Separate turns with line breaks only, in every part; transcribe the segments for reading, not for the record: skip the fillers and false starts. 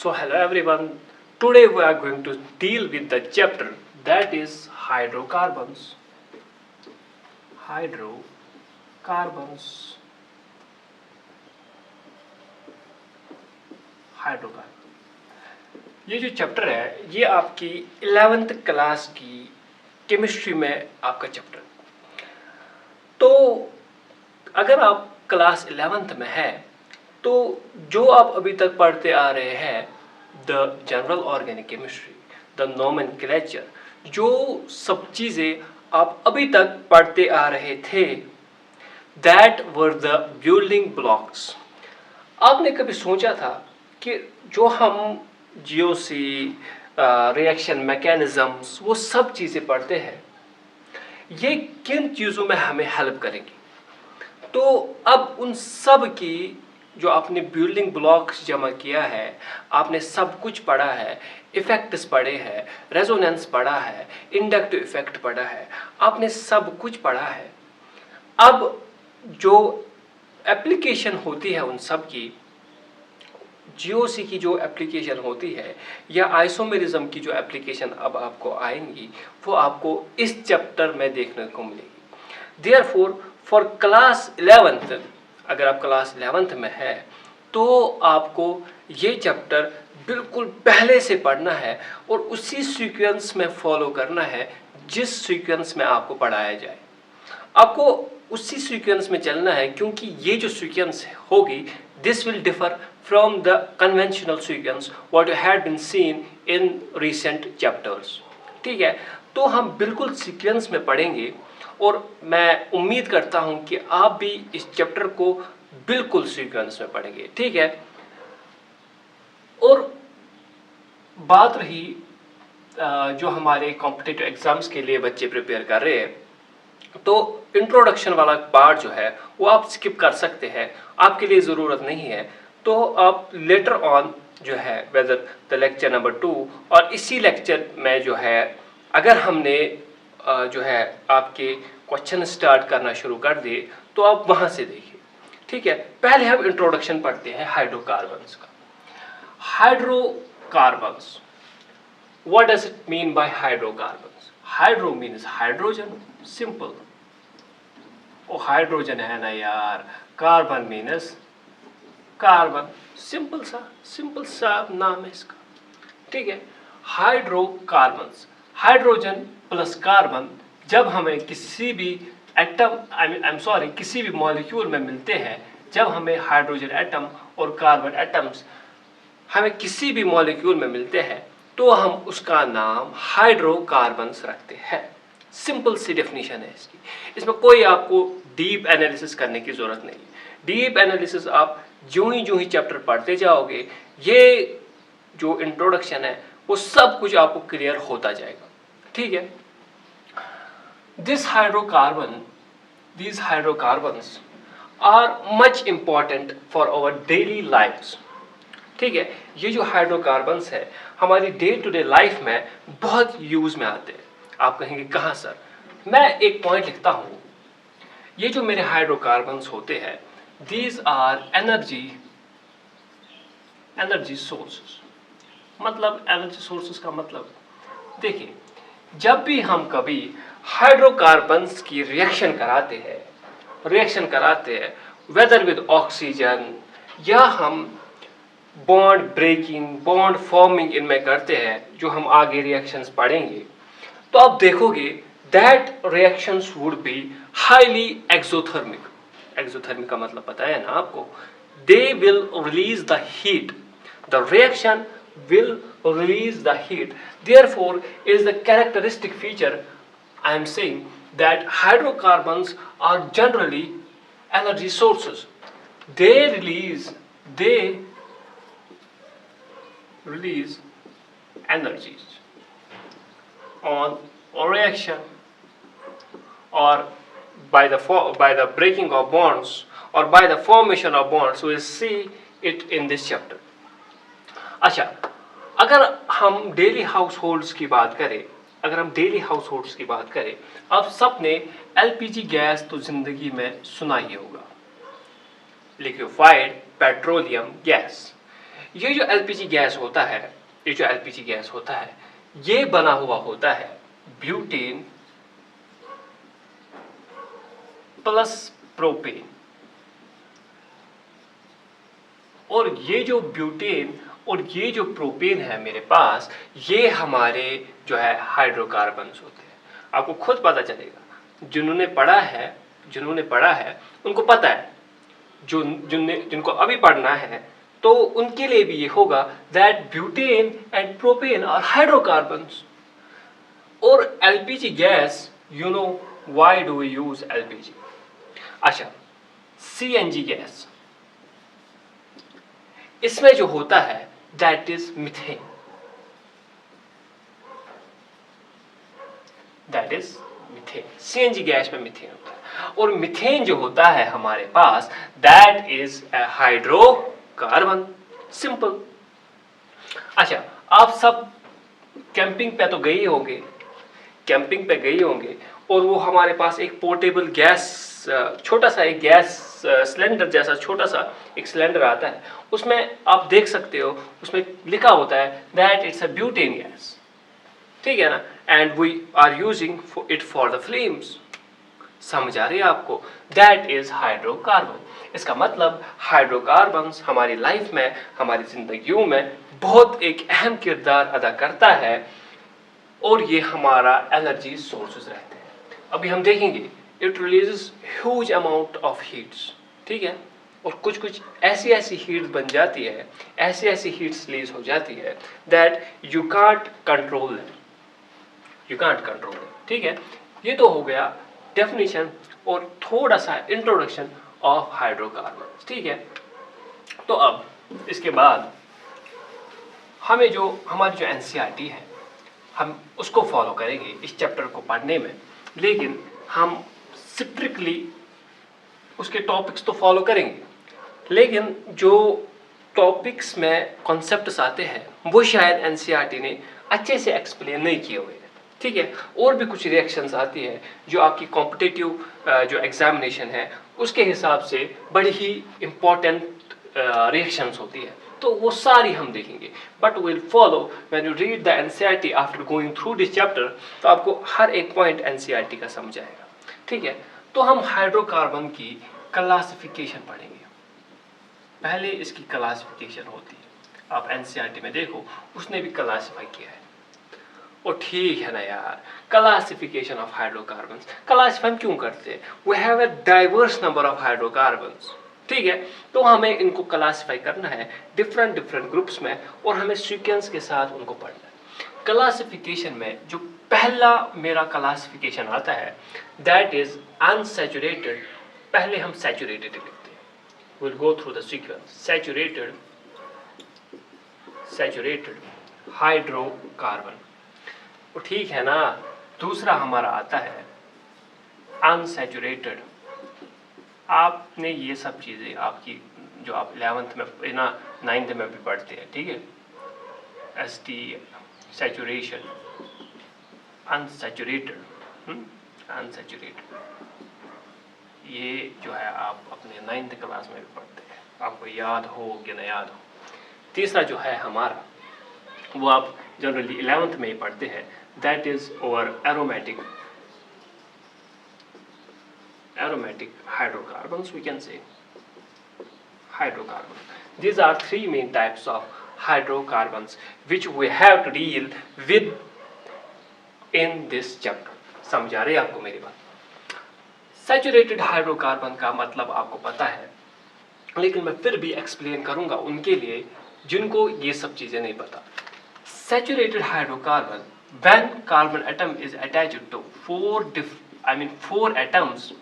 So hello everyone. Today we are going to deal with the chapter that is hydrocarbons. Hydrocarbons. Hydrocarbon ये जो chapter है ये आपकी 11th class की chemistry में आपका चैप्टर। तो अगर आप क्लास 11th में है तो जो आप अभी तक पढ़ते आ रहे हैं the general organic chemistry, the nomenclature, जो सब चीज़ें आप अभी तक पढ़ते आ रहे थे, that were the building blocks. आपने कभी सोचा था कि जो हम जीओसी, रिएक्शन मैकेनिज्म्स, वो सब चीज़ें पढ़ते हैं, ये किन चीज़ों में हमें हेल्प करेंगी? तो अब उन सब की जो आपने बिल्डिंग ब्लॉक्स जमा किया है, आपने सब कुछ पढ़ा है, इफेक्ट्स पढ़े हैं, रेजोनेंस पढ़ा है, इंडक्टिव इफेक्ट पढ़ा है, आपने सब कुछ पढ़ा है। अब जो एप्लीकेशन होती है उन सब की, जीओसी की जो एप्लीकेशन होती है या आइसोमेरिज्म की जो एप्लीकेशन अब आपको आएंगी, वो आपको इस चैप्टर में देखने को मिलेगी। देयरफॉर फॉर क्लास 11th, अगर आप क्लास 11th में है तो आपको ये चैप्टर बिल्कुल पहले से पढ़ना है और उसी सीक्वेंस में फॉलो करना है जिस सीक्वेंस में आपको पढ़ाया जाए। आपको उसी सीक्वेंस में चलना है, क्योंकि ये जो सीक्वेंस होगी, this will differ from the conventional sequence what you had been seen in recent chapters. ठीक है, तो हम बिल्कुल सीक्वेंस में पढ़ेंगे और मैं उम्मीद करता हूं कि आप भी इस चैप्टर को बिल्कुल सीक्वेंस में पढ़ेंगे। ठीक है, और बात रही जो हमारे कॉम्पिटिटिव एग्जाम्स के लिए बच्चे प्रिपेयर कर रहे हैं, तो इंट्रोडक्शन वाला पार्ट जो है वो आप स्किप कर सकते हैं, आपके लिए ज़रूरत नहीं है। तो आप लेटर ऑन जो है वेदर द लेक्चर नंबर 2 और इसी लेक्चर में जो है अगर हमने जो है आपके क्वेश्चन स्टार्ट करना शुरू कर दिए तो आप वहाँ से देखिए। ठीक है, पहले हम इंट्रोडक्शन पढ़ते हैं हाइड्रोकार्बन्स का। Hydrocarbons, what does it mean by hydrocarbons? Hydro means hydrogen, simple. ओ हाइड्रोजन है ना यार, कार्बन मीन्स कार्बन, सिंपल सा नाम है इसका। ठीक है, हाइड्रोकार्बन्स, हाइड्रोजन प्लस कार्बन जब हमें किसी भी एटम किसी भी मॉलिक्यूल में मिलते हैं, जब हमें हाइड्रोजन एटम और कार्बन एटम्स हमें किसी भी मॉलिक्यूल में मिलते हैं तो हम उसका नाम हाइड्रोकार्बन्स रखते हैं। सिंपल सी डेफिनेशन है इसकी, इसमें कोई आपको डीप एनालिसिस करने की जरूरत नहीं। डीप एनालिसिस आप जो ही चैप्टर पढ़ते जाओगे, ये जो इंट्रोडक्शन है वो सब कुछ आपको क्लियर होता जाएगा। ठीक है, these hydrocarbons are much important for our daily lives। ठीक है, ये जो हाइड्रोकार्बन्स है हमारी डे टू डे लाइफ में बहुत यूज में आते हैं। आप कहेंगे कहाँ सर? मैं एक पॉइंट लिखता हूँ, ये जो मेरे हाइड्रोकार्बन्स होते हैं, these are energy sources। मतलब एनर्जी सोर्सेस का मतलब देखिए, जब भी हम कभी हाइड्रोकार्बन्स की रिएक्शन कराते हैं वेदर विद ऑक्सीजन या हम बॉन्ड ब्रेकिंग, बॉन्ड फॉर्मिंग इनमें करते हैं, जो हम आगे रिएक्शंस पढ़ेंगे, तो आप देखोगे that reactions would be highly exothermic. Exothermic का मतलब पता है ना आपको? They will release the heat, the reaction will release the heat. Therefore is the characteristic feature I am saying that hydrocarbons are generally energy sources. They release energies on reaction or by the breaking of bonds or by the formation of bonds. We will see it in this chapter. अच्छा, अगर हम daily house holds की बात करें, अब सबने LPG gas तो जिंदगी में सुना ही होगा, लिक्विफाइड पेट्रोलियम गैस। ये जो एलपीजी गैस होता है, ये जो एलपीजी गैस होता है, ये बना हुआ होता है ब्यूटेन प्लस प्रोपेन। और ये जो ब्यूटेन और ये जो प्रोपेन है मेरे पास, ये हमारे जो है हाइड्रोकार्बन्स होते हैं। आपको खुद पता चलेगा, जिन्होंने पढ़ा है उनको पता है, जिनको अभी पढ़ना है तो उनके लिए भी ये होगा that butane and propane are hydrocarbons. और LPG gas, you know why do we use LPG? अच्छा, सीएनजी गैस, इसमें जो होता है that is methane, that is methane. CNG gas में मिथेन होता है, और मिथेन जो होता है हमारे पास that is a hydrocarbon, simple. अच्छा, आप सब कैंपिंग पे तो गए होंगे, और वो हमारे पास एक पोर्टेबल गैस, छोटा सा एक गैस सिलेंडर जैसा छोटा सा एक सिलेंडर आता है, उसमें आप देख सकते हो, उसमें लिखा होता है that it's a butane gas, ठीक है ना, and we are using it for the flames. समझ आ रही है आपको? That is hydrocarbon. इसका मतलब हाइड्रोकार्बन्स हमारी लाइफ में, हमारी जिंदगियों में बहुत एक अहम किरदार अदा करता है, और ये हमारा एनर्जी सोर्सेज रहते हैं। अभी हम देखेंगे it releases huge amount of heats, ठीक है, और कुछ ऐसी हीट्स बन जाती है, ऐसी हीट्स रिलीज हो जाती है that you can't control them, ठीक है। ये तो हो गया डेफिनेशन और थोड़ा सा इंट्रोडक्शन ऑफ हाइड्रोकार्बन, ठीक है। तो अब इसके बाद हमारी जो एनसीईआरटी है, हम उसको फॉलो करेंगे इस चैप्टर को पढ़ने में, लेकिन हम स्ट्रिक्टली उसके टॉपिक्स तो फॉलो करेंगे, लेकिन जो टॉपिक्स में कॉन्सेप्ट्स आते हैं वो शायद एनसीईआरटी ने अच्छे से एक्सप्लेन नहीं किए हुए हैं, ठीक है। और भी कुछ रिएक्शंस आती है जो आपकी कॉम्पिटिटिव जो एग्जामिनेशन है उसके हिसाब से बड़ी ही इम्पोर्टेंट रिएक्शंस होती है, तो वो सारी हम देखेंगे। But will follow when you read the NCERT after going through this chapter, तो आपको हर एक पॉइंट एनसीईआरटी का समझ आएगा, ठीक है। तो हम हाइड्रोकार्बन की क्लासिफिकेशन पढ़ेंगे। पहले इसकी क्लासिफिकेशन होती है, आप एनसीईआरटी में देखो उसने भी क्लासिफाई किया है। और ठीक है ना यार, क्लासिफिकेशन ऑफ हाइड्रोकार्बन्स, क्लासिफाई क्यों करते हैं? We have a diverse number of hydrocarbons, ठीक है। तो हमें इनको क्लासिफाई करना है डिफरेंट ग्रुप्स में, और हमें सीक्वेंस के साथ उनको पढ़ना है। क्लासिफिकेशन में जो पहला मेरा क्लासिफिकेशन आता है दैट इज अनसैचुरेटेड। पहले हम सैचुरेटेड लिखते हैं, will go through the sequence. Saturated hydrocarbon, ठीक है ना। दूसरा हमारा आता है अनसैचुरेटेड। आपने ये सब चीज़ें आपकी जो आप 11th में ना 9th में भी पढ़ते हैं, ठीक है, ST सैचुरेशन, अनसैचुरेटेड, ये जो है आप अपने 9th क्लास में भी पढ़ते हैं, आपको याद हो कि न याद हो। तीसरा जो है हमारा, वो आप जनरली 11th में ही पढ़ते हैं, that is over aromatic hydrocarbons, we can say hydrocarbon. These are three main types of hydrocarbons which we have to deal with in this chapter. समझ आ रही है आपको मेरी बात? सैचुरेटेड हाइड्रोकार्बन का मतलब आपको पता है, लेकिन मैं फिर भी एक्सप्लेन करूंगा उनके लिए जिनको ये सब चीजें नहीं पता। Saturated hydrocarbon, when carbon atom is attached to four atoms,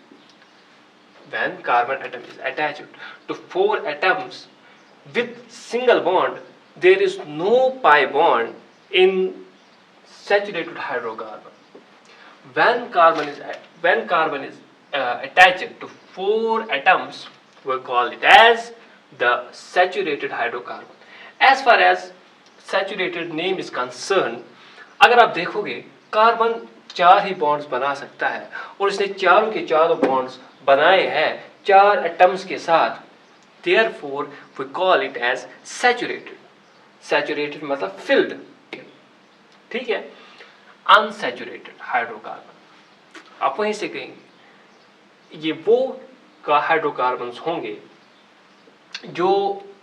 when carbon atom is attached to 4 atoms with single bond, there is no pi bond in saturated hydrocarbon. When carbon is attached to 4 atoms, we call it as the saturated hydrocarbon. As far as saturated name is concerned, अगर आप देखोगे carbon 4 ही bonds बना सकता है, और इसने चारों के चारों बॉन्ड्स बनाए हैं 4 एटम्स के साथ, therefore we call it as saturated. Saturated मतलब filled, ठीक है. अनसैचुरेटेड हाइड्रोकार्बन आप वहीं से कहेंगे ये वो हाइड्रोकार्बन्स होंगे जो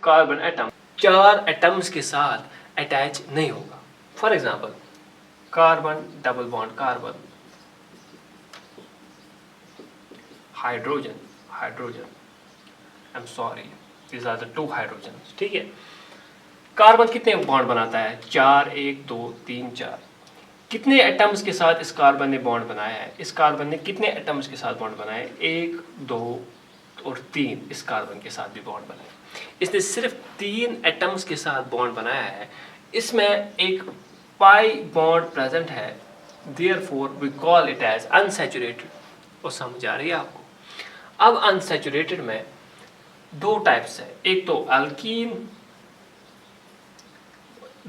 कार्बन एटम 4 एटम्स के साथ अटैच नहीं होगा. For example carbon double bond carbon, hydrogen I am sorry these are the 2 hydrogens, ठीक है. कार्बन कितने बॉन्ड बनाता है? 4, 1 2 3 4. कितने एटम्स के साथ इस कार्बन ने बॉन्ड बनाया है? इस कार्बन ने कितने एटम्स के साथ बॉन्ड बनाया है? 1 2 और 3 इस कार्बन के साथ भी बॉन्ड बनाया. इसने सिर्फ 3 एटम्स के साथ बॉन्ड बनाया है. इसमें एक पाई बॉन्ड प्रेजेंट है, therefore we call it as unsaturated. और समझ आ रही है आपको? अब अनसैचुरेटेड में 2 टाइप्स है, एक तो अल्कीन,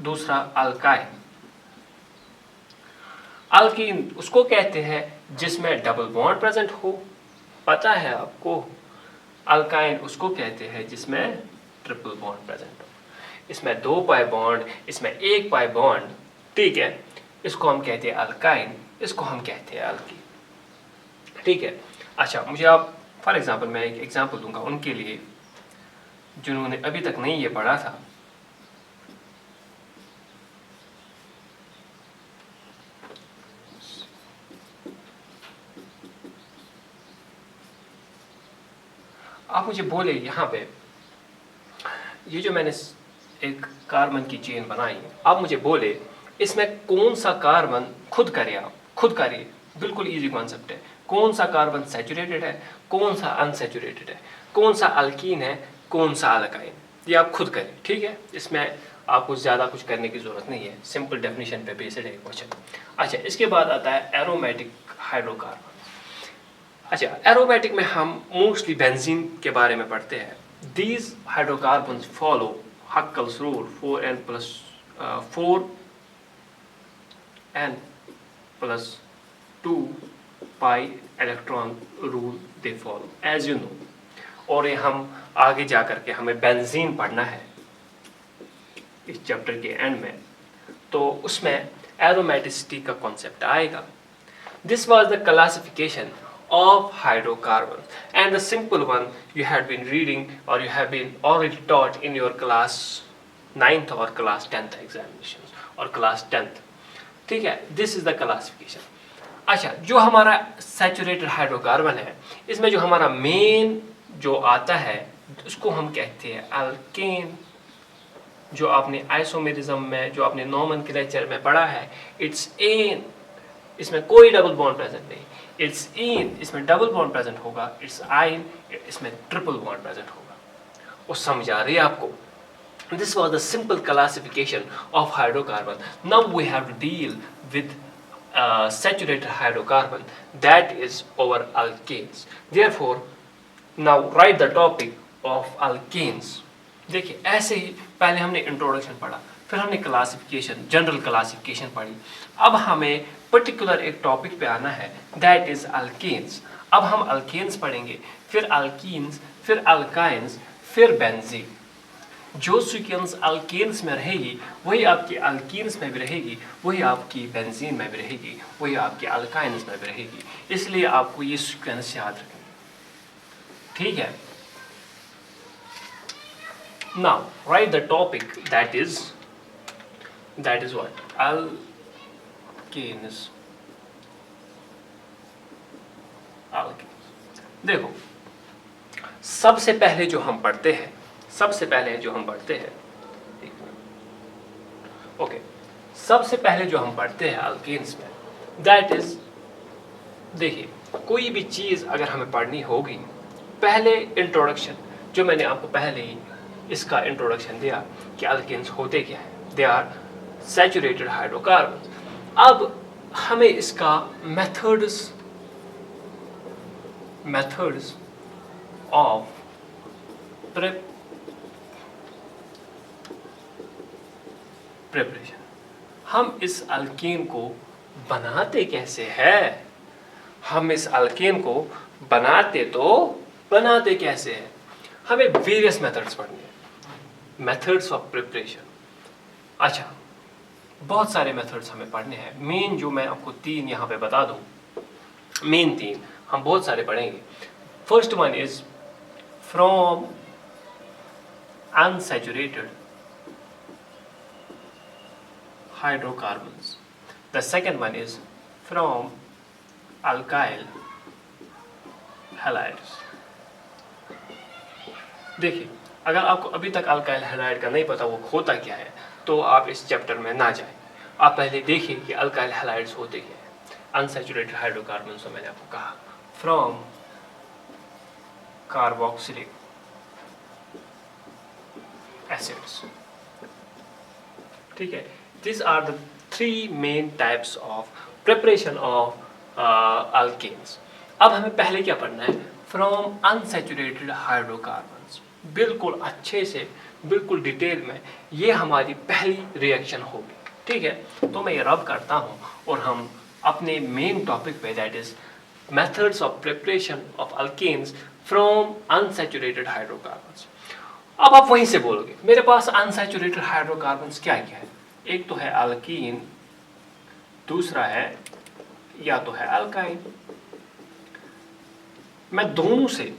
दूसरा अल्काइन. अल्कीन उसको कहते हैं जिसमें डबल बॉन्ड प्रेजेंट हो, पता है आपको. अल्काइन उसको कहते हैं जिसमें ट्रिपल बॉन्ड प्रेजेंट हो. इसमें 2 पाई बॉन्ड, इसमें 1 पाई बॉन्ड, ठीक है. इसको हम कहते हैं अल्काइन, इसको हम कहते हैं अल्कीन, ठीक है. अच्छा, मुझे आप फॉर एग्जांपल मैं एक एग्जांपल दूंगा उनके लिए जिन्होंने अभी तक नहीं ये पढ़ा था. आप मुझे बोले यहाँ पे ये जो मैंने एक कार्बन की चेन बनाई, आप मुझे बोले इसमें कौन सा कार्बन, खुद करिए आप, खुद करिए, बिल्कुल इजी कॉन्सेप्ट है. कौन सा कार्बन सैचुरेटेड है, कौन सा अनसैचुरेटेड है, कौन सा अल्कीन है, कौन सा अल्काइन, ये आप खुद करें, ठीक है. इसमें आपको ज़्यादा कुछ करने की ज़रूरत नहीं है, सिंपल डेफिनेशन पे बेस्ड है क्वेश्चन. अच्छा, इसके बाद आता है एरोमेटिक हाइड्रोकार्बन. अच्छा, एरोमेटिक में हम मोस्टली बेंजीन के बारे में पढ़ते हैं. These hydrocarbons follow Huckel's rule 4n plus 2 pi electron rule they follow, as you know. और ये हम आगे जा करके हमें बेंजीन पढ़ना है इस चैप्टर के एंड में, तो उसमें एरोमेटिसिटी का कॉन्सेप्ट आएगा. This was the classification of hydrocarbons, and the simple one you had been reading or you have been already taught in your class 9th or class 10th examinations or class 10th, ठीक है. this is the classification. अच्छा, जो हमारा saturated hydrocarbon है, इसमें जो हमारा main जो आता है उसको हम कहते हैं अल्केन. जो आपने आइसोमेरिज्म में, जो आपने नोमेनक्लेचर में पढ़ा है, इट्स एन, इसमें कोई डबल बॉन्ड प्रेजेंट नहीं. इट्स इन, इसमें डबल बॉन्ड प्रेजेंट होगा. इट्स आइन, इसमें ट्रिपल बॉन्ड प्रेजेंट होगा. वो समझ आ रही है आपको? This was the simple classification of hydrocarbon. Now we have to deal with saturated hydrocarbon, that is our alkanes. Therefore now write the topic of alkanes. देखिए, ऐसे ही पहले हमने इंट्रोडक्शन पढ़ा, फिर हमने क्लासिफिकेशन, जनरल क्लासिफिकेशन पढ़ी. अब हमें पर्टिकुलर एक टॉपिक पे आना है, दैट इज अल्केन्स. अब हम अल्केन्स पढ़ेंगे, फिर अल्कीन्स, फिर अल्काइन्स, फिर बेंजीन. जो सीक्वेंस अल्केन्स में रहेगी वही आपकी अल्कीन्स में भी रहेगी, वही आपकी बेंजीन में भी रहेगी, वही आपकी अल्काइन्स में भी रहेगी. इसलिए आपको ये सीक्वेंस याद रखनी, ठीक है. Now write the topic, that is what? Alkenes. देखो, सबसे पहले जो हम पढ़ते हैं, सबसे पहले जो हम पढ़ते हैं अल्केन्स में, दैट इज, देखिए, कोई भी चीज़ अगर हमें पढ़नी होगी, पहले इंट्रोडक्शन, जो मैंने आपको पहले ही इसका इंट्रोडक्शन दिया कि अल्केन्स होते क्या है, दे आर सैचुरेटेड हाइड्रोकार्बन्स. अब हमें इसका मेथड्स ऑफ प्रिपरेशन, हम इस अल्केन को बनाते कैसे हैं, हम इस अल्केन को बनाते कैसे हैं. हमें वेरियस मेथड्स पढ़ने हैं, मेथड्स ऑफ प्रिपरेशन। अच्छा, बहुत सारे मेथड्स हमें पढ़ने हैं। मेन जो मैं आपको 3 यहाँ पे बता दूँ, मेन 3 हम बहुत सारे पढ़ेंगे। First one is from unsaturated hydrocarbons. The second one is from alkyl halides. देखिए, अगर आपको अभी तक अल्काइल हैलाइड का नहीं पता वो होता क्या है, तो आप इस चैप्टर में ना जाएं। आप पहले देखिए कि अल्काइल हैलाइड्स होते क्या है। अनसैचुरेटेड हाइड्रोकार्बन्स, मैंने आपको कहा, फ्रॉम कार्बोक्सिलिक एसिड्स, ठीक है। This are the 3 main types of preparation of alkanes. अब हमें पहले क्या पढ़ना है? From unsaturated hydrocarbons. बिल्कुल अच्छे से, बिल्कुल डिटेल में ये हमारी पहली रिएक्शन होगी, ठीक है। तो मैं ये रब करता हूँ और हम अपने मेन टॉपिक पे, that is methods of preparation of alkanes from unsaturated hydrocarbons. अब आप वहीं से बोलोगे मेरे पास अनसैचुरेटेड हाइड्रोकार्बन्स क्या क्या है? एक तो है अल्कीन, दूसरा है या तो है अल्काइन। मैं दोनों से,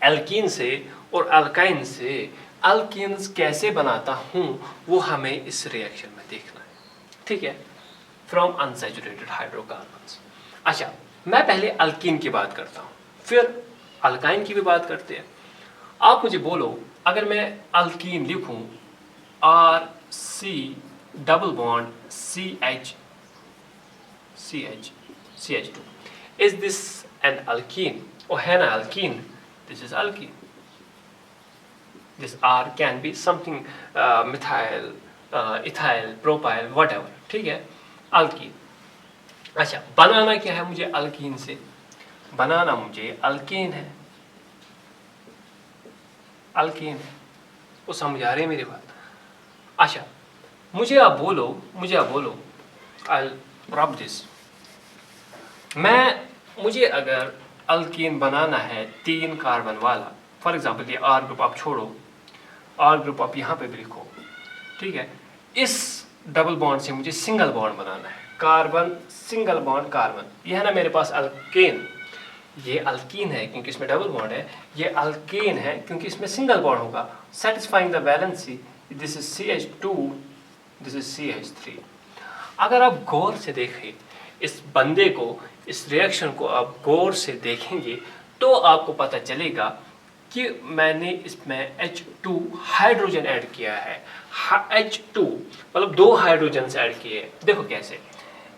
एल्कीन से और अल्काइन से, अल्कीन्स कैसे बनाता हूं वो हमें इस रिएक्शन में देखना है, ठीक है, फ्रॉम अनसैचुरेटेड हाइड्रोकार्बन्स। अच्छा, मैं पहले अल्कीन की बात करता हूं, फिर अल्काइन की भी बात करते हैं। आप मुझे बोलो, अगर मैं अल्कीन लिखूं RC double bond CH2, is this an alkene? और है ना alkene, this is alkene. This R can be something methyl, ethyl, propyl, whatever, ठीक है, अल्कीन। अच्छा, बनाना क्या है मुझे अल्कीन से? बनाना मुझे अल्केन है, अल्केन है। वो समझ आ रही है मेरी बात? अच्छा, मुझे आप बोलो आई रब दिस। मुझे अगर अल्कीन बनाना है 3 कार्बन वाला, फॉर एग्जांपल ये R ग्रुप आप छोड़ो, R ग्रुप आप यहाँ पे भी लिखो, ठीक है। इस डबल बॉन्ड से मुझे सिंगल बॉन्ड बनाना है, कार्बन सिंगल बॉन्ड कार्बन। ये है ना मेरे पास अल्केन, ये अल्कीन है क्योंकि इसमें डबल बॉन्ड है, ये अल्केन है क्योंकि इसमें सिंगल बॉन्ड होगा, satisfying the valency. This is CH2, this is CH3। अगर आप गौर से देखें इस बंदे को, इस रिएक्शन को आप गौर से देखेंगे तो आपको पता चलेगा कि मैंने इसमें H2 हाइड्रोजन ऐड किया है। H2 मतलब 2 हाइड्रोजन ऐड किए। देखो कैसे,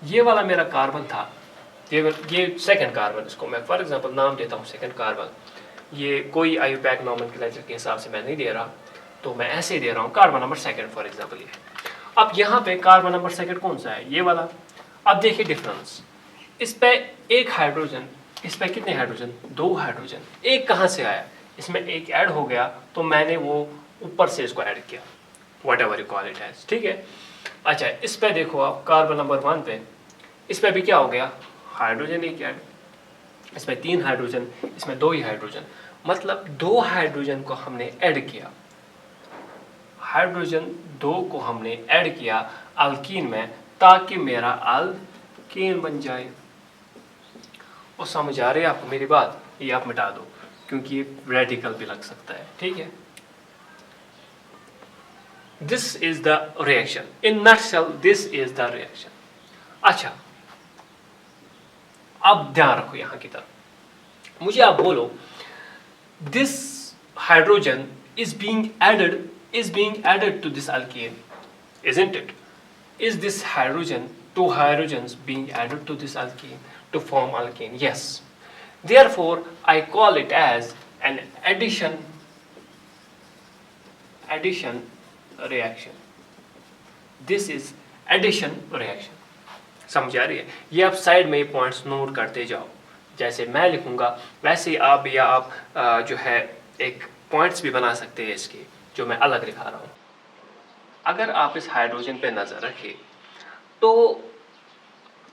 ये वाला मेरा कार्बन था, ये सेकंड कार्बन, इसको मैं फॉर एग्जांपल नाम देता हूँ सेकंड कार्बन। ये कोई आईयूपैक नॉमेनक्लेचर के हिसाब से मैं नहीं दे रहा, तो मैं ऐसे ही दे रहा हूँ, carbon number second for example ये। अब यहाँ पे कार्बन नंबर सेकंड कौन सा है? ये वाला। अब देखिए डिफरेंस, इस पे 1 हाइड्रोजन, इस पे कितने हाइड्रोजन? 2 हाइड्रोजन। एक कहाँ से आया? इसमें एक ऐड हो गया तो मैंने वो ऊपर से इसको ऐड किया, whatever you call it as, ठीक है। अच्छा, इस पे देखो आप कार्बन नंबर 1 पे, इस पे भी क्या हो गया? हाइड्रोजन एक ऐड, इसमें 3 हाइड्रोजन, इसमें 2 ही हाइड्रोजन, मतलब 2 हाइड्रोजन को हमने ऐड किया, हाइड्रोजन 2 को हमने ऐड किया अल्कीन में, ताकि मेरा अल्केन बन जाए। और समझ आ रही है आपको मेरी बात? ये आप मिटा दो क्योंकि ये रेडिकल भी लग सकता है, ठीक है। This is the reaction in nutshell, this is the reaction. अच्छा, अब ध्यान रखो यहां की तरफ, मुझे आप बोलो this hydrogen is being added to this alkane, isn't it? Is this hydrogen, 2 hydrogens being added to this alkane to form alkane? Yes. Therefore, I call it as an addition reaction. This is addition reaction. समझ आ रही है? ये आप side में ये points note करते जाओ, जैसे मैं लिखूंगा वैसे आप या आप जो है एक पॉइंट्स भी बना सकते हैं इसके, जो मैं अलग लिखा रहा हूँ। अगर आप इस हाइड्रोजन पे नज़र रखें तो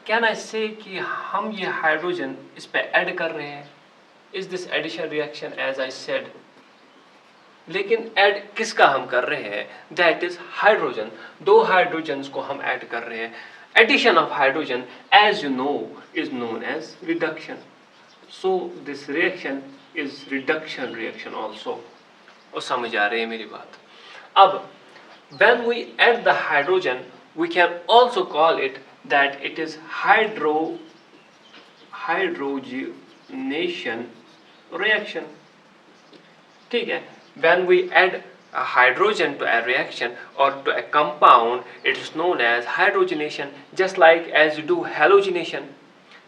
क्या ना इससे कि हम ये हाइड्रोजन इस पे ऐड कर रहे हैं, is this addition reaction as I said, लेकिन ऐड किसका हम कर रहे हैं? That is hydrogen. दो हाइड्रोजन्स को हम ऐड कर रहे हैं। Addition of hydrogen as you know is known as reduction. So this reaction is reduction reaction also. और समझ आ रही है मेरी बात? अब when we add the hydrogen we can also call it that it is hydrogenation reaction। ठीक है, when we add a hydrogen to a reaction or to a compound it is known as hydrogenation, just like as you do halogenation।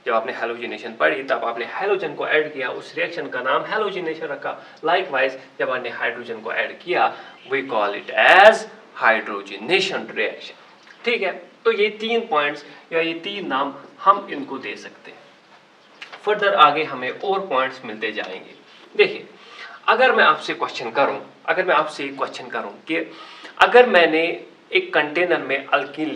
जब आपने halogenation पढ़ी तब आपने halogen को add किया, उस रिएक्शन का नाम हेलोजिनेशन रखा। लाइकवाइज जब आपने हाइड्रोजन को ऐड किया we call it as hydrogenation reaction. ठीक है, तो ये 3 पॉइंट्स या ये 3 नाम हम इनको दे सकते हैं। फर्दर आगे हमें और पॉइंट्स मिलते जाएंगे। देखिए, अगर मैं आपसे क्वेश्चन करूं कि अगर मैंने एक कंटेनर में अल्कीन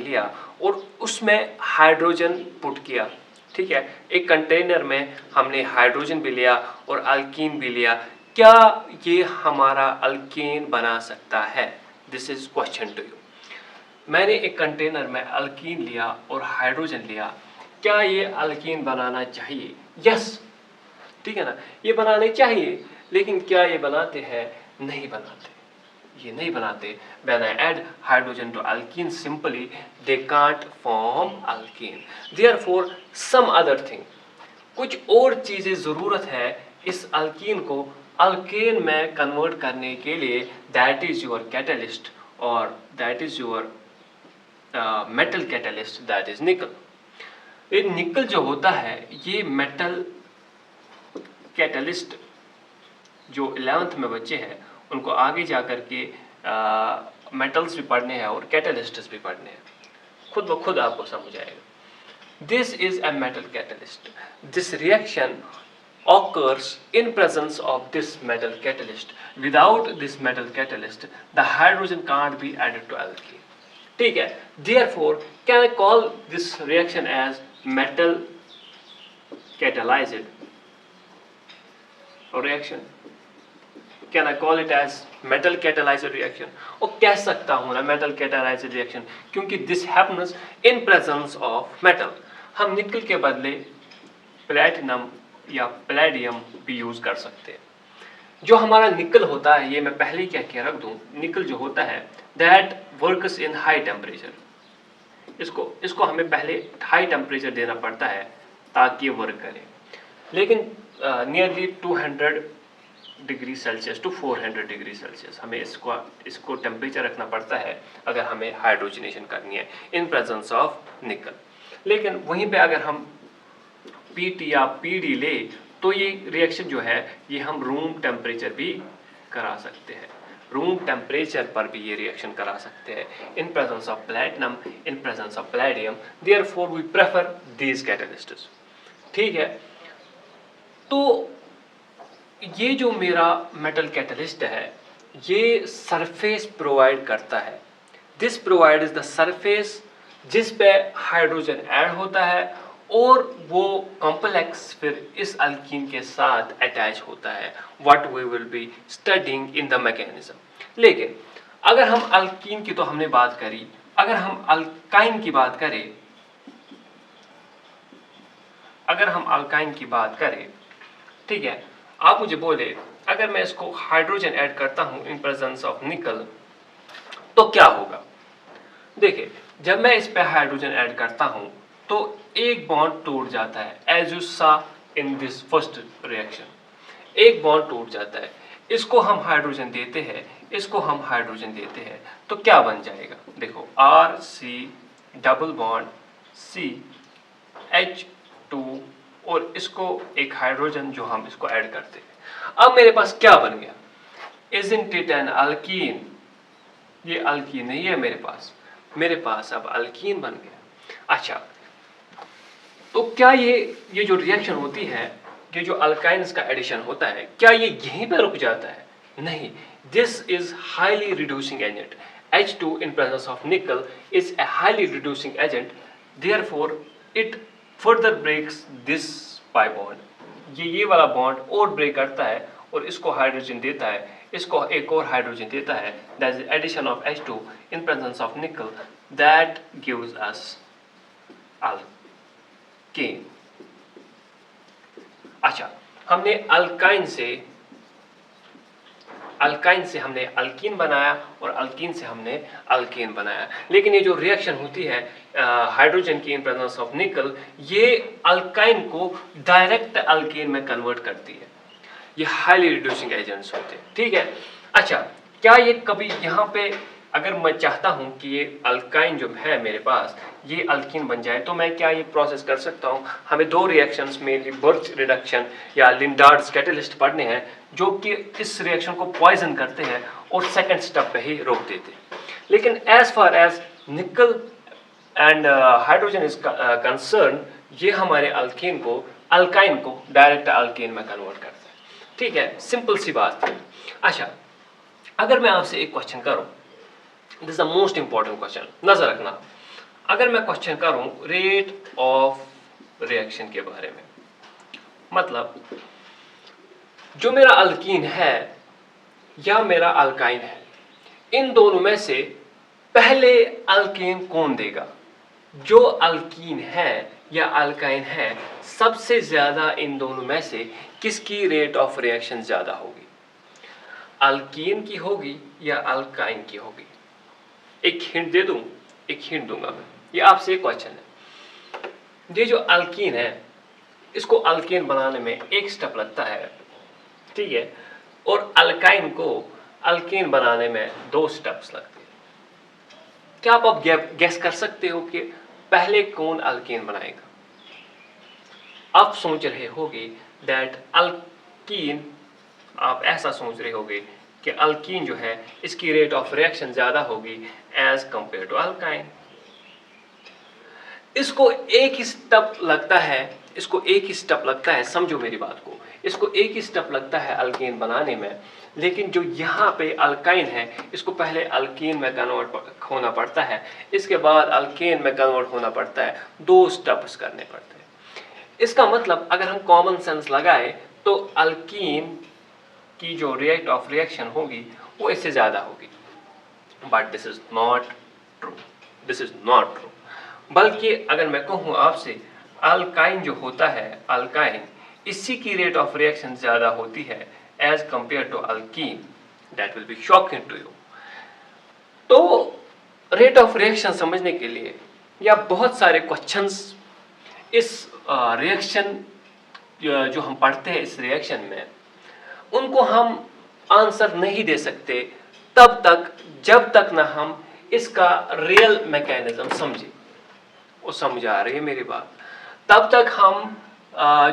लिया और उसमें हाइड्रोजन पुट किया, ठीक है, एक कंटेनर में हमने हाइड्रोजन भी लिया और अल्कीन भी लिया, क्या ये हमारा अल्कीन बना सकता है? This is question to you. मैंने एक कंटेनर में अल्कीन लिया और हाइड्रोजन लिया, क्या ये अल्कीन बनाना चाहिए? यस, ठीक है ना, ये बनाने चाहिए, लेकिन क्या ये बनाते हैं? नहीं बनाते, ये नहीं बनाते। When I add hydrogen to alkene simply they can't form alkene। Therefore some other thing, कुछ और चीजें जरूरत है इस अल्कीन को अल्केन में कन्वर्ट करने के लिए। दैट इज योर कैटलिस्ट और that is your metal catalyst, that is निकल। ये निकल जो होता है ये मेटल कैटलिस्ट, जो 11th में बच्चे हैं उनको आगे जाकर के मेटल्स भी पढ़ने हैं और कैटलिस्ट्स भी पढ़ने हैं, खुद ब खुद आपको समझ आएगा। This is a metal catalyst. This reaction occurs in presence of this metal catalyst। Without this metal catalyst the hydrogen can't be added to alkene। ठीक है, therefore can I call this reaction as metal catalyzed reaction? Can I call it as metal catalyzed reaction? और कह सकता हूँ ना metal catalyzed reaction, क्योंकि this happens in presence of metal। हम निकल के बदले प्लेटिनम या पैलेडियम भी यूज कर सकते हैं। जो हमारा निकल होता है, ये मैं पहले ही कह के रख दूं, निकल जो होता है that works in high temperature. इसको हमें पहले हाई टेम्परेचर देना पड़ता है ताकि ये वर्क करे, लेकिन nearly 200 degree Celsius to 400 degree Celsius हमें इसको टेम्परेचर रखना पड़ता है अगर हमें हाइड्रोजनेशन करनी है इन प्रेजेंस ऑफ निकल। लेकिन वहीं पे अगर हम पीटी या पीडी ले तो ये रिएक्शन जो है ये हम रूम टेम्परेचर भी करा सकते हैं, रूम टेम्परेचर पर भी ये रिएक्शन करा सकते हैं in presence of platinum, in presence of palladium. Therefore we prefer these catalysts. ठीक है, तो ये जो मेरा मेटल कैटलिस्ट है ये सरफेस प्रोवाइड करता है। दिस प्रोवाइड्स द सरफेस जिस पे हाइड्रोजन ऐड होता है और वो कॉम्प्लेक्स फिर इस अल्कीन के साथ अटैच होता है। What we will be studying in the mechanism. लेकिन अगर हम अल्कीन की तो हमने बात करी, अगर हम अल्काइन की बात करें, ठीक है, आप मुझे बोले अगर मैं इसको हाइड्रोजन ऐड करता हूं इन प्रेजेंस ऑफ निकल तो क्या होगा? देखिए, जब मैं इस पे हाइड्रोजन ऐड करता हूं तो एक बॉन्ड टूट जाता है, एज यू सा इन दिस फर्स्ट रिएक्शन, एक बॉन्ड टूट जाता है। इसको हम हाइड्रोजन देते हैं, इसको हम हाइड्रोजन देते हैं, तो क्या बन जाएगा? देखो, R C double bond C H2 और इसको एक हाइड्रोजन जो हम इसको ऐड करते हैं। अब मेरे पास क्या बन गया? Isn't it an alkene? ये अल्कीन नहीं है मेरे पास अब अल्कीन बन गया। अच्छा, तो क्या ये जो रिएक्शन होती है, ये जो अल्काइन्स का एडिशन होता है, क्या ये यहीं पे रुक जाता है? नहीं, this is highly reducing agent. H2 in presence of nickel is a highly reducing agent, therefore it further breaks this pi bond। ये वाला बॉन्ड और ब्रेक करता है और इसको हाइड्रोजन देता है, इसको एक और हाइड्रोजन देता है, that is addition of H2 in presence of nickel, that gives us alkane. अच्छा, हमने अल्काइन से हमने अल्कीन बनाया और अल्कीन से हमने अल्केन बनाया, लेकिन ये जो रिएक्शन होती है हाइड्रोजन की इन प्रेजेंस ऑफ निकल, ये अल्काइन को डायरेक्ट अल्केन में कन्वर्ट करती है। ये हाईली रिड्यूसिंग एजेंट्स होते हैं, ठीक है। अच्छा, क्या ये कभी यहाँ पे अगर मैं चाहता हूँ कि ये अल्काइन जो है मेरे पास ये अल्कीन बन जाए, तो मैं क्या ये प्रोसेस कर सकता हूँ? हमें दो रिएक्शंस मेनली बर्च रिडक्शन या लिंडार्ड्स कैटलिस्ट पढ़ने हैं, जो कि इस रिएक्शन को पॉइजन करते हैं और सेकंड स्टेप पे ही रोक देते हैं। लेकिन as far as nickel and hydrogen is concern, ये हमारे अल्कीन को अल्काइन को डायरेक्ट अल्केन में कन्वर्ट करता है, ठीक है। सिंपल सी बात है। अच्छा, अगर मैं आपसे एक क्वेश्चन करूं, this is the most important question, नजर रखना। अगर मैं क्वेश्चन करूं रेट ऑफ रिएक्शन के बारे में, मतलब जो मेरा अल्कीन है या मेरा अल्काइन है, इन दोनों में से पहले अल्केन कौन देगा? जो अल्कीन है या अल्काइन है, सबसे ज्यादा इन दोनों में से किसकी रेट ऑफ रिएक्शन ज्यादा होगी? अल्कीन की होगी या अल्काइन की होगी? एक हिंट दे दूं, एक हिंट दूंगा मैं, ये आपसे एक क्वेश्चन है। ये जो अल्कीन है, इसको अल्केन बनाने में एक स्टेप लगता है, ठीक है, और अल्काइन को अल्केन बनाने में 2 स्टेप्स लगते हैं। क्या आप गैस कर सकते हो कि पहले कौन अल्केन बनाएगा? आप सोच रहे होगे दैट अल्कीन, आप ऐसा सोच रहे होगे कि अल्कीन जो है इसकी रेट ऑफ रिएक्शन ज्यादा होगी एज कंपेयर टू अल्काइन। इसको एक ही स्टेप लगता है, समझो मेरी बात को, इसको एक ही स्टेप लगता है अल्केन बनाने में, लेकिन जो यहाँ पे अल्काइन है इसको पहले अल्कीन में कन्वर्ट होना पड़ता है, इसके बाद अल्केन में कन्वर्ट होना पड़ता है, 2 स्टेप्स करने पड़ते हैं। इसका मतलब अगर हम कॉमन सेंस लगाए तो अल्कीन की जो रेट ऑफ रिएक्शन होगी वो इससे ज्यादा होगी, but this is not true. बल्कि अगर मैं कहूँ आपसे, अल्काइन जो होता है, अल्काइन, इसी की रेट ऑफ रिएक्शन ज्यादा होती है as compare to alkene. That will be shocking to you. तो रेट ऑफ रिएक्शन समझने के लिए या बहुत सारे क्वेश्चंस इस रिएक्शन जो हम पढ़ते हैं इस रिएक्शन में, उनको हम आंसर नहीं दे सकते तब तक जब तक ना हम इसका रियल मैकेनिज्म समझे। वो समझ आ रही है मेरी बात? तब तक हम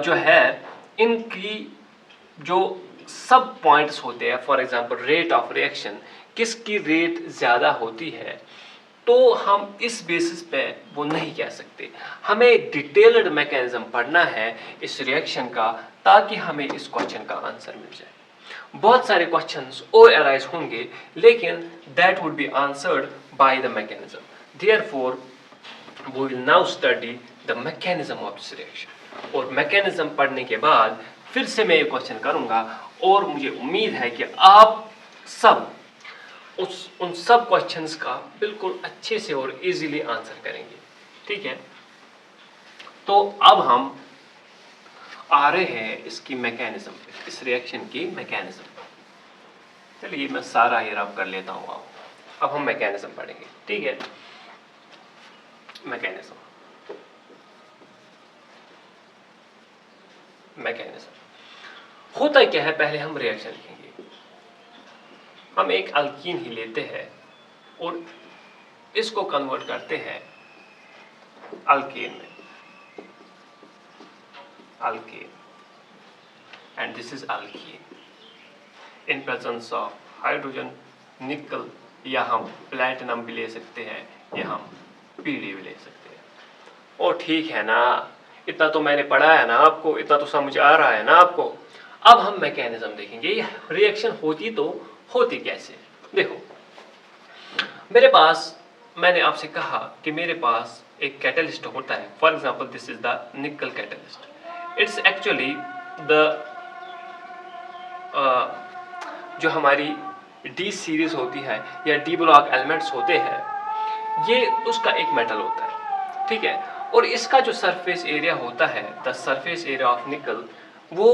जो है इनकी जो सब पॉइंट्स होते हैं, for example rate of reaction, किसकी रेट ज्यादा होती है, तो हम इस बेसिस पे वो नहीं कह सकते। हमें डिटेल्ड मैकेनिज्म पढ़ना है इस रिएक्शन का, ताकि हमें इस क्वेश्चन का आंसर मिल जाए। बहुत सारे क्वेश्चंस और अराइज होंगे, लेकिन that would be answered by the mechanism. Therefore we will now study the mechanism of this reaction। और मैकेनिज्म पढ़ने के बाद फिर से मैं ये क्वेश्चन करूंगा, और मुझे उम्मीद है कि आप सब उन सब क्वेश्चंस का बिल्कुल अच्छे से और इजीली आंसर करेंगे, ठीक है। तो अब हम आ रहे हैं इसकी मैकेनिज्म पे, इस रिएक्शन की मैकेनिज्म पे। चलिए मैं सारा ये रब कर लेता हूँ। अब हम मैकेनिज्म पढ़ेंगे, ठीक है। मैकेनिज्म होता क्या है, पहले हम रिएक्शन लिखेंगे। हम एक अल्कीन ही लेते हैं और इसको कन्वर्ट करते हैं अल्केन में, alkane, and this is alkyne in presence of hydrogen, निकल, या हम प्लैटिनम भी ले सकते हैं, या हम पीडी भी ले सकते हैं। और ठीक है ना, इतना तो मैंने पढ़ा है ना आपको, इतना तो समझ आ रहा है ना आपको। अब हम मैकेनिज्म देखेंगे, ये रिएक्शन होती कैसे। देखो, मेरे पास, मैंने आपसे कहा कि मेरे पास एक कैटलिस्ट होता है। For example this is the निकल कैटलिस्ट। इट्स एक्चुअली द जो हमारी डी सीरीज होती है या डी ब्लॉक एलिमेंट्स होते हैं, ये उसका एक मेटल होता है, ठीक है। और इसका जो सरफेस एरिया होता है, द सरफेस एरिया ऑफ निकल, वो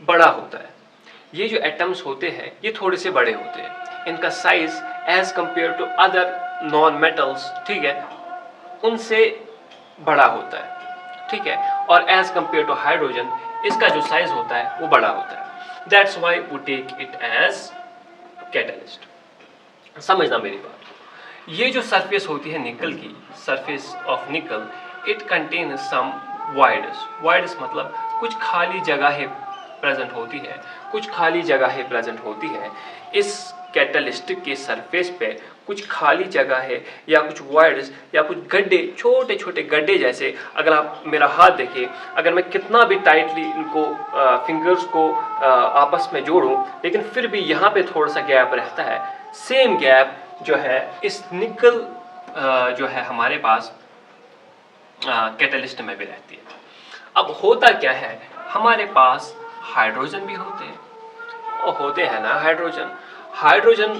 बड़ा होता है। ये जो एटम्स होते हैं ये थोड़े से बड़े होते हैं, इनका size as compare to other non metals, ठीक है, उनसे बड़ा होता है, ठीक है। और एज कंपेयर टू हाइड्रोजन, इसका जो साइज होता है वो बड़ा होता है। That's why we take it as catalyst. समझना मेरी बात। ये जो सरफेस होती है निकल की, surface of nickel, it contains some voids. Voids मतलब कुछ खाली जगहें प्रेजेंट होती है, कुछ खाली जगहें प्रेजेंट होती है। इस कैटलिस्ट के सरफेस पे कुछ खाली जगह है या कुछ वॉइड्स या कुछ गड्ढे, छोटे छोटे गड्ढे जैसे। अगर आप मेरा हाथ देखें, अगर मैं कितना भी टाइटली इनको फिंगर्स को आपस में जोड़ूं, लेकिन फिर भी यहाँ पे थोड़ा सा गैप रहता है। सेम गैप जो है इस निकल जो है हमारे पास कैटलिस्ट में भी रहती है। अब होता क्या है, हमारे पास हाइड्रोजन भी होते हैं, और होते हैं ना हाइड्रोजन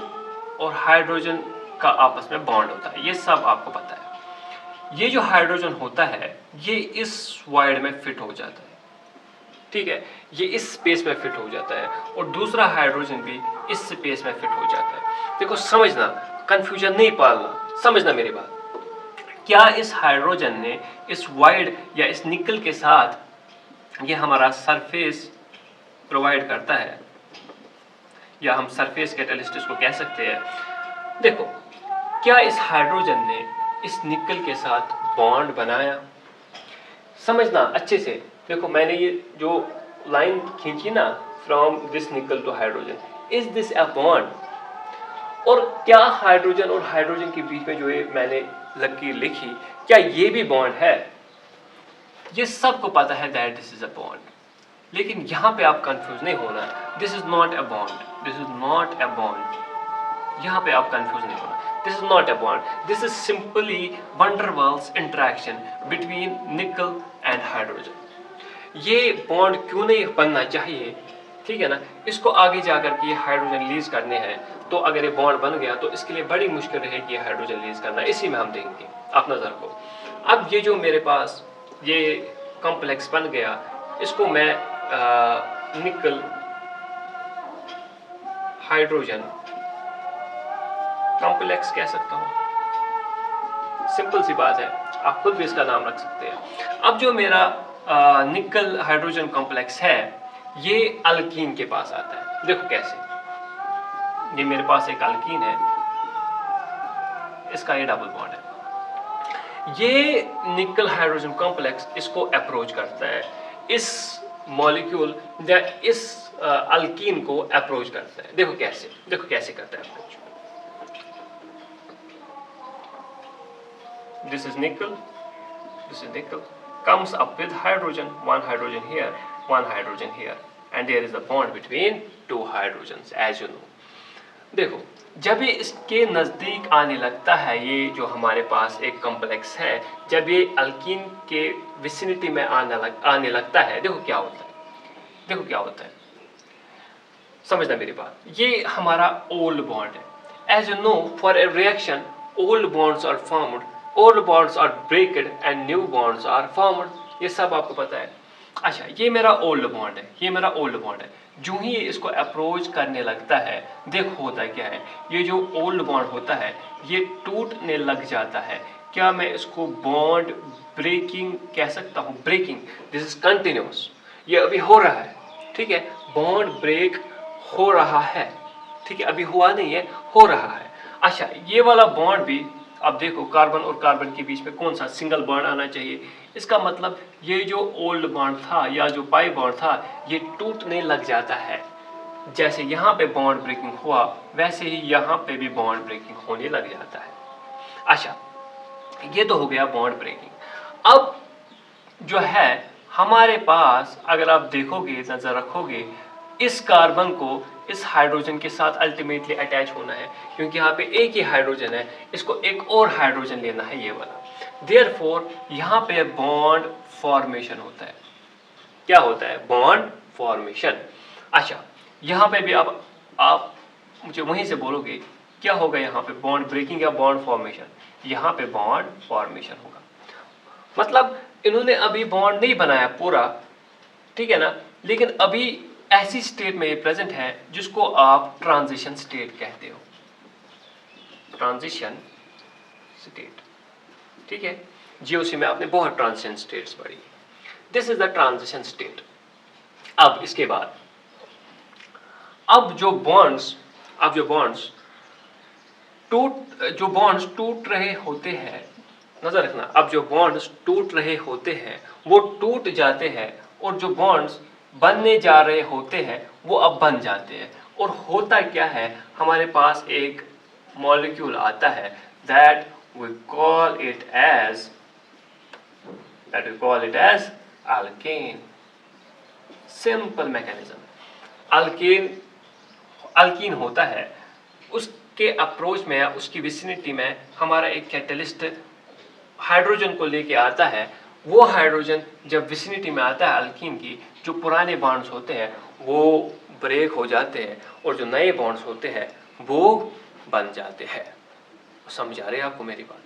और हाइड्रोजन का आपस में बॉन्ड होता है, ये सब आपको पता है। ये जो हाइड्रोजन होता है ये इस वॉइड में फिट हो जाता है, ठीक है, ये इस स्पेस में फिट हो जाता है, और दूसरा हाइड्रोजन भी इस स्पेस में फिट हो जाता है। देखो समझना, कंफ्यूजन नहीं पालना, समझना मेरी बात। क्या इस हाइड्रोजन ने इस वॉइड या इस निकल के साथ ये हमारा सरफेस प्रोवाइड करता है, या हम सरफेस कैटलिस्ट इसको कह सकते हैं। देखो, क्या इस हाइड्रोजन ने इस निकल के साथ बॉन्ड बनाया? समझना अच्छे से। देखो मैंने ये जो लाइन खींची ना, from this nickel to hydrogen, is this a bond? और क्या हाइड्रोजन और हाइड्रोजन के बीच में जो ये मैंने लकीर लिखी, क्या ये भी बॉन्ड है? ये सबको पता है that this is a bond, लेकिन यहां पे आप कंफ्यूज नहीं होना। This is not a bond, this is not a bond, यहां पे आप कंफ्यूज नहीं होना। This is not a bond, this is simply van der Waals interaction between nickel and hydrogen. ये बॉन्ड क्यों नहीं बनना चाहिए, ठीक है ना, इसको आगे जाकर के हाइड्रोजन लीज करने हैं, तो अगर ये बॉन्ड बन गया तो इसके लिए बड़ी मुश्किल रहेगी हाइड्रोजन लीज करना, इसी में हम देखेंगे आप नजर को। अब ये जो मेरे पास ये कॉम्प्लेक्स बन गया, इसको मैं निकल हाइड्रोजन कॉम्प्लेक्स कह सकता हूं। सिंपल सी बात है, आप खुद भी इसका नाम रख सकते हैं। अब जो मेरा निकल हाइड्रोजन कॉम्प्लेक्स है, ये अल्कीन के पास आता है। देखो कैसे, ये मेरे पास एक अल्कीन है, इसका ये डबल बॉन्ड है। ये निकल हाइड्रोजन कॉम्प्लेक्स इसको अप्रोच करता है, इस मॉलिक्यूल या इस अल्कीन को अप्रोच करता है। देखो कैसे, देखो कैसे करता है अप्रोच। दिस इज निकल, this is nickel, comes up with hydrogen, one hydrogen here, one hydrogen here, and there is a bond between two hydrogens, as you know. देखो, जब ये इसके नज़दीक आने लगता है, ये जो हमारे पास एक कॉम्प्लेक्स है, जब ये अल्कीन के विसिनिटी में आने लगता है, देखो क्या होता है, देखो क्या होता है, समझना मेरी बात। ये हमारा ओल्ड बॉन्ड है। As you know, for a reaction old bonds are formed, old bonds are breaked and new bonds are formed, ये सब आपको पता है। अच्छा, ये मेरा ओल्ड बॉन्ड है, ये मेरा ओल्ड बॉन्ड है। जो ही इसको अप्रोच करने लगता है, देखो होता क्या है, ये जो ओल्ड बॉन्ड होता है ये टूटने लग जाता है। क्या मैं इसको बॉन्ड ब्रेकिंग कह सकता हूँ? ब्रेकिंग, दिस इज कंटिन्यूस, ये अभी हो रहा है, ठीक है, बॉन्ड ब्रेक हो रहा है, ठीक है, अभी हुआ नहीं है, हो रहा है। अच्छा, ये वाला बॉन्ड भी, अब देखो कार्बन और कार्बन के बीच में कौन सा सिंगल बॉन्ड आना चाहिए, इसका मतलब ये जो ओल्ड बॉन्ड था या जो पाई बॉन्ड था, ये टूटने लग जाता है। जैसे यहाँ पे बॉन्ड ब्रेकिंग हुआ, वैसे ही यहाँ पे भी बॉन्ड ब्रेकिंग होने लग जाता है। अच्छा, ये तो हो गया बॉन्ड ब्रेकिंग। अब जो है हमारे पास, अगर आप देखोगे, नजर रखोगे, इस कार्बन को इस हाइड्रोजन के साथ अल्टीमेटली अटैच होना है, क्योंकि यहाँ पे एक ही हाइड्रोजन है, इसको एक और हाइड्रोजन लेना है, ये वाला। देयरफॉर यहाँ पे बॉन्ड फॉर्मेशन होता है। क्या होता है? Bond formation. अच्छा, यहाँ पे भी अब आप मुझे वहीं से बोलोगे क्या होगा यहाँ पे, बॉन्ड ब्रेकिंग या बॉन्ड फॉर्मेशन? यहाँ पे बॉन्ड फॉर्मेशन होगा। मतलब इन्होंने अभी बॉन्ड नहीं बनाया पूरा, ठीक है ना, लेकिन अभी ऐसी स्टेट में ये प्रेजेंट है जिसको आप ट्रांजिशन स्टेट कहते हो, ट्रांजिशन स्टेट, ठीक है। जीओसी में आपने बहुत ट्रांजिशन स्टेट्स पढ़ी। This is the transition state. अब इसके बाद अब जो बॉन्ड्स टूट रहे होते हैं, नजर रखना, अब जो बॉन्ड्स टूट रहे होते हैं वो टूट जाते हैं, और जो बॉन्ड्स बनने जा रहे होते हैं वो अब बन जाते हैं। और होता क्या है, हमारे पास एक मॉलिक्यूल आता है that we call it as alkane. Simple mechanism. Alkyne होता है, उसके अप्रोच में या उसकी विसिनिटी में हमारा एक कैटलिस्ट हाइड्रोजन को लेके आता है। वो हाइड्रोजन जब विसिनिटी में आता है अल्कीन की, जो पुराने बॉन्ड्स होते हैं वो ब्रेक हो जाते हैं और जो नए बॉन्ड्स होते हैं वो बन जाते हैं। समझ आ रही है आपको मेरी बात?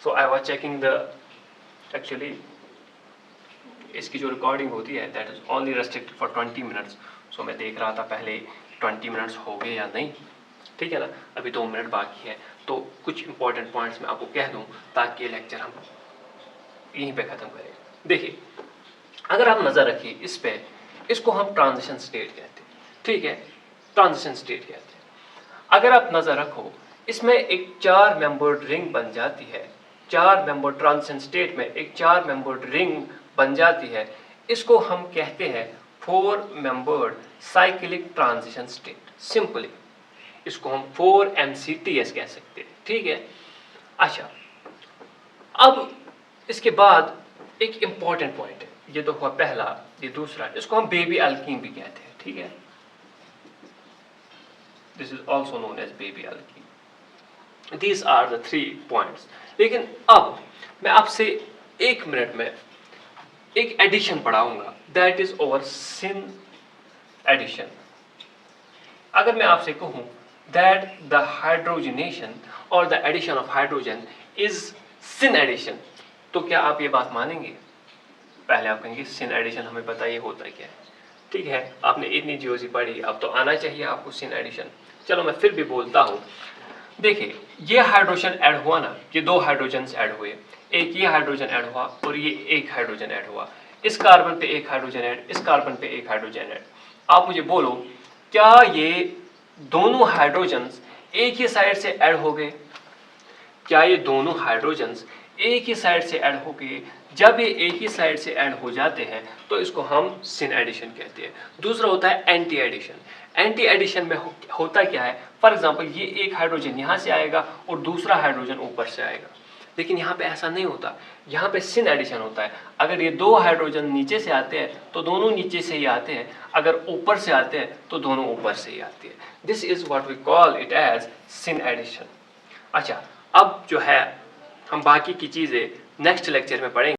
So I was checking the actually इसकी जो रिकॉर्डिंग होती है that is only restricted for 20 minutes. So मैं देख रहा था पहले 20 मिनट्स हो गए या नहीं, ठीक है ना, अभी 2 मिनट बाकी है। तो कुछ इंपॉर्टेंट पॉइंट्स मैं आपको कह दूं ताकि ये लेक्चर हम यहीं पे ख़त्म करें। देखिए, अगर आप नज़र रखिए इस पे, इसको हम ट्रांजिशन स्टेट कहते हैं, ठीक है, ट्रांजिशन स्टेट कहते हैं। अगर आप नज़र रखो, इसमें एक 4 मेंबर्ड रिंग बन जाती है, 4 मेंबर ट्रांजिशन स्टेट में एक 4 मेंबर्ड रिंग बन जाती है। इसको हम कहते हैं 4 membered cyclic transition state. Simply इसको हम 4MCTS कह सकते हैं, ठीक है। अच्छा, अब इसके बाद एक इंपॉर्टेंट पॉइंट है, ये तो हुआ पहला, ये दूसरा, इसको हम बेबी अल्कीन भी कहते हैं, ठीक है। This is also known as baby alkene. These are the 3 points. लेकिन अब मैं आपसे 1 मिनट में एक एडिशन पढ़ाऊंगा, that is over syn addition. अगर मैं आपसे कहूं दैट द हाइड्रोजनेशन और the addition of hydrogen is syn addition, तो क्या आप ये बात मानेंगे? पहले आप कहेंगे सिन एडिशन हमें पता ये होता क्या है, ठीक है, आपने इतनी जीओसी पढ़ी, अब तो आना चाहिए आपको सिन एडिशन। चलो मैं फिर भी बोलता हूं। देखिए, ये हाइड्रोजन ऐड हुआ ना, ये 2 हाइड्रोजन ऐड हुए, एक ये हाइड्रोजन ऐड हुआ और ये एक हाइड्रोजन ऐड हुआ। इस कार्बन पे एक हाइड्रोजन ऐड, इस कार्बन पे एक हाइड्रोजन ऐड। आप मुझे बोलो, क्या ये दोनों हाइड्रोजन्स एक ही साइड से ऐड हो गए? क्या ये दोनों हाइड्रोजन्स एक ही साइड से ऐड हो गए? जब ये एक ही साइड से ऐड हो जाते हैं तो इसको हम सिन एडिशन कहते हैं। दूसरा होता है एंटी एडिशन। एंटी एडिशन में होता क्या है, फॉर एग्जांपल ये एक हाइड्रोजन यहाँ से आएगा और दूसरा हाइड्रोजन ऊपर से आएगा, लेकिन यहाँ पे ऐसा नहीं होता, यहाँ पे सिन एडिशन होता है। अगर ये 2 हाइड्रोजन नीचे से आते हैं तो दोनों नीचे से ही आते हैं, अगर ऊपर से आते हैं तो दोनों ऊपर से ही आते हैं। This is what we call it as syn addition. अच्छा, अब जो है हम बाकी की चीज़ें नेक्स्ट लेक्चर में पढ़ेंगे।